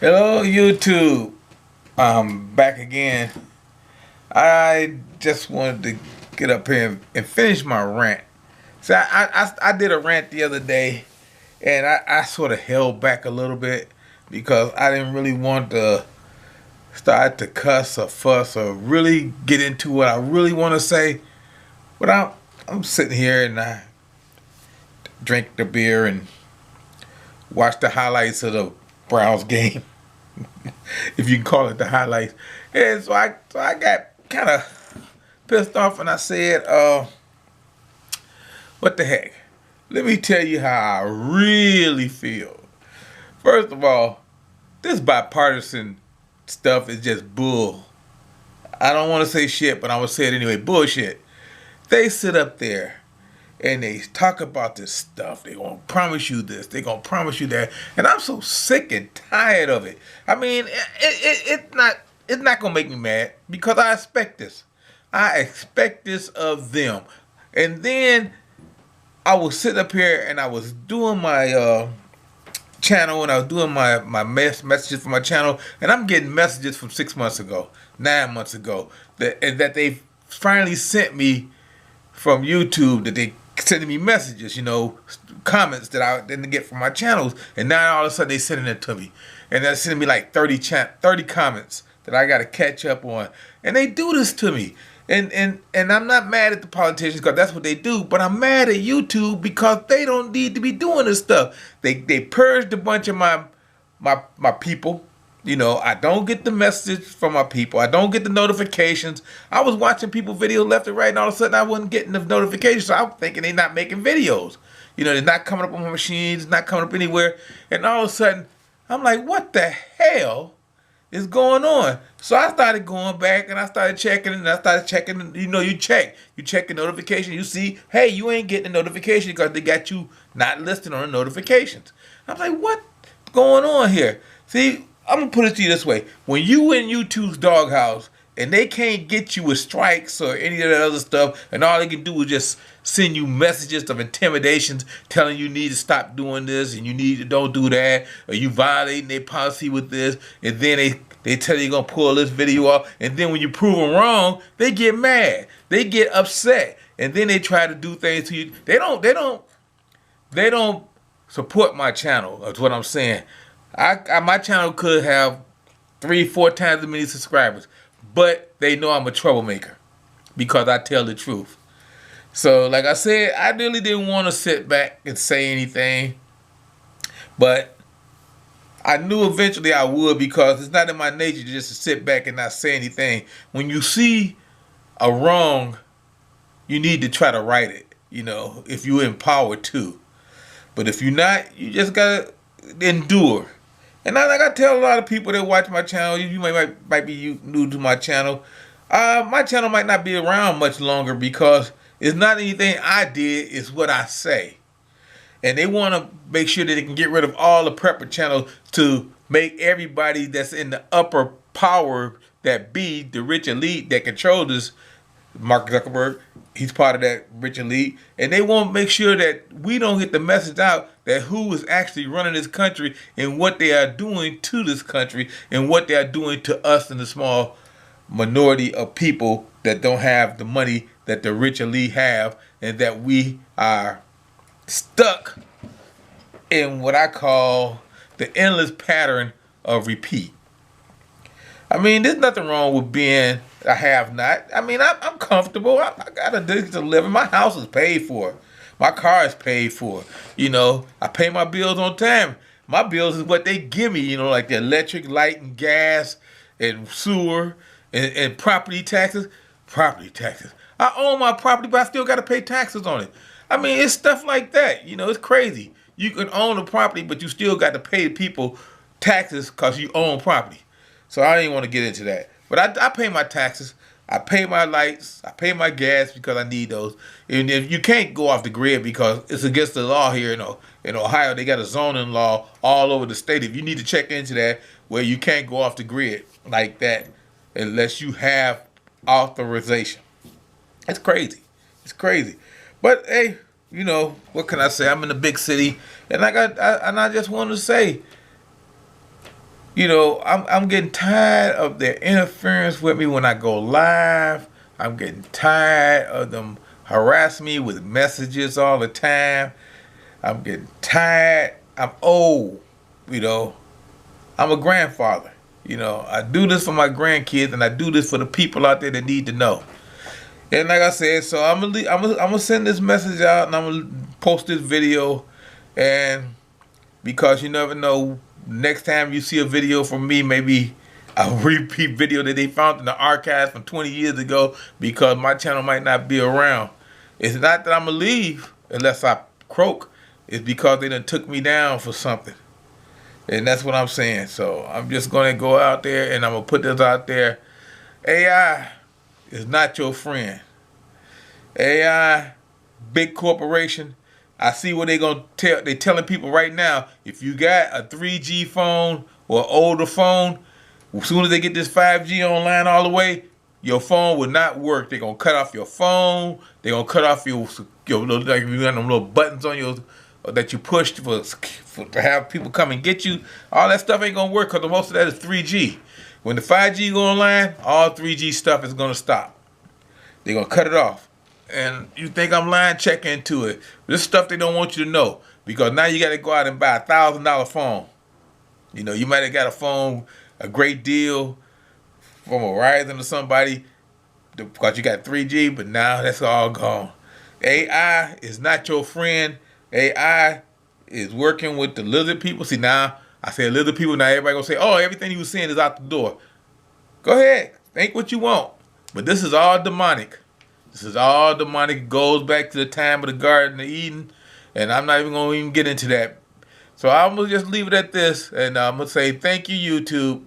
Hello, YouTube. I'm back again. I just wanted to get up here and finish my rant. So I did a rant the other day, and I sort of held back a little bit because I didn't really want to start to cuss or fuss or really get into what I really want to say. But I'm sitting here and I drink the beer and watch the highlights of the Browns game. If you can call it the highlights. And so I got kind of pissed off and I said, what the heck? Let me tell you how I really feel. First of all, this bipartisan stuff is just bull. I don't want to say shit, but I'm going to say it anyway. Bullshit. They sit up there and they talk about this stuff. They gonna promise you this. They gonna promise you that. And I'm so sick and tired of it. I mean, it's not gonna make me mad because I expect this. I expect this of them. And then I was sitting up here and I was doing my channel and I was doing my messages for my channel, and I'm getting messages from 6 months ago, 9 months ago that they finally sent me from YouTube, that they sending me messages, comments that I didn't get from my channels, and now all of a sudden they sending it to me, and they're sending me like 30 comments that I got to catch up on, and they do this to me, and I'm not mad at the politicians because that's what they do, but I'm mad at YouTube because they don't need to be doing this stuff. They purged a bunch of my people. I don't get the message from my people. I don't get the notifications. I was watching people videos left and right, and all of a sudden I wasn't getting the notifications. So I'm thinking they're not making videos. They're not coming up on my machines, not coming up anywhere. And all of a sudden, I'm like, what the hell is going on? So I started going back and I started checking, and I started checking. You check the notification. You see, hey, you ain't getting a notification because they got you not listed on the notifications. I'm like, what's going on here? See, I'm gonna put it to you this way: when you in YouTube's doghouse and they can't get you with strikes or any of that other stuff, and all they can do is just send you messages of intimidations, telling you need to stop doing this and you need to don't do that, or you violating their policy with this, and then they tell you you're gonna pull this video off, and then when you prove them wrong, they get mad, they get upset, and then they try to do things to you. They don't support my channel. That's what I'm saying. My channel could have 3-4 times as many subscribers, but they know I'm a troublemaker because I tell the truth. So, like I said, I really didn't want to sit back and say anything, but I knew eventually I would because it's not in my nature just to sit back and not say anything. When you see a wrong, you need to try to right it, if you're empowered to. But if you're not, you just gotta endure. And like I tell a lot of people that watch my channel, you might be new to my channel. My channel might not be around much longer because it's not anything I did, it's what I say. And they want to make sure that they can get rid of all the prepper channels to make everybody that's in the upper power, that be the rich elite that control this. Mark Zuckerberg, he's part of that rich elite, and they want to make sure that we don't get the message out that who is actually running this country and what they are doing to this country and what they are doing to us in the small minority of people that don't have the money that the rich elite have, and that we are stuck in what I call the endless pattern of repeat. I mean, there's nothing wrong with being a have-not. I mean, I'm comfortable. I got a decent living. My house is paid for. My car is paid for. I pay my bills on time. My bills is what they give me, like the electric, light, and gas, and sewer, and property taxes. Property taxes. I own my property, but I still got to pay taxes on it. I mean, it's stuff like that. It's crazy. You can own a property, but you still got to pay people taxes because you own property. So I didn't want to get into that. But I pay my taxes. I pay my lights. I pay my gas because I need those. And if you can't go off the grid because it's against the law here in Ohio, they got a zoning law all over the state. If you need to check into that, where you can't go off the grid like that unless you have authorization. It's crazy. It's crazy. But hey, what can I say? I'm in a big city, and I just want to say, I'm getting tired of their interference with me when I go live. I'm getting tired of them harassing me with messages all the time. I'm getting tired. I'm old, you know. I'm a grandfather. I do this for my grandkids, and I do this for the people out there that need to know. And like I said, so I'm gonna send this message out, and I'm gonna post this video, and because you never know, next time you see a video from me, maybe a repeat video that they found in the archives from 20 years ago, because my channel might not be around. It's not that I'm gonna leave unless I croak. It's because they done took me down for something. And that's what I'm saying. So I'm just going to go out there and I'm going to put this out there. AI is not your friend. AI, big corporation. I see what they're going to tell. They're telling people right now, if you got a 3G phone or older phone, as soon as they get this 5G online all the way, your phone will not work. They're going to cut off your phone. They're going to cut off your little, like you got them little buttons on your that you push to have people come and get you. All that stuff ain't gonna work because most of that is 3G. When the 5G go online, all 3G stuff is gonna stop. They're gonna cut it off. And you think I'm lying? Check into it. This stuff they don't want you to know, because now you got to go out and buy $1,000 phone. You might have got a phone, a great deal from Verizon or somebody, because you got 3G, but now that's all gone. AI is not your friend. AI is working with the lizard people. See, now I say lizard people, now everybody gonna say, oh, everything he was saying is out the door. Go ahead, think what you want. But this is all demonic. This is all demonic. It goes back to the time of the Garden of Eden. And I'm not even gonna get into that. So I'm gonna just leave it at this, and I'm gonna say thank you, YouTube.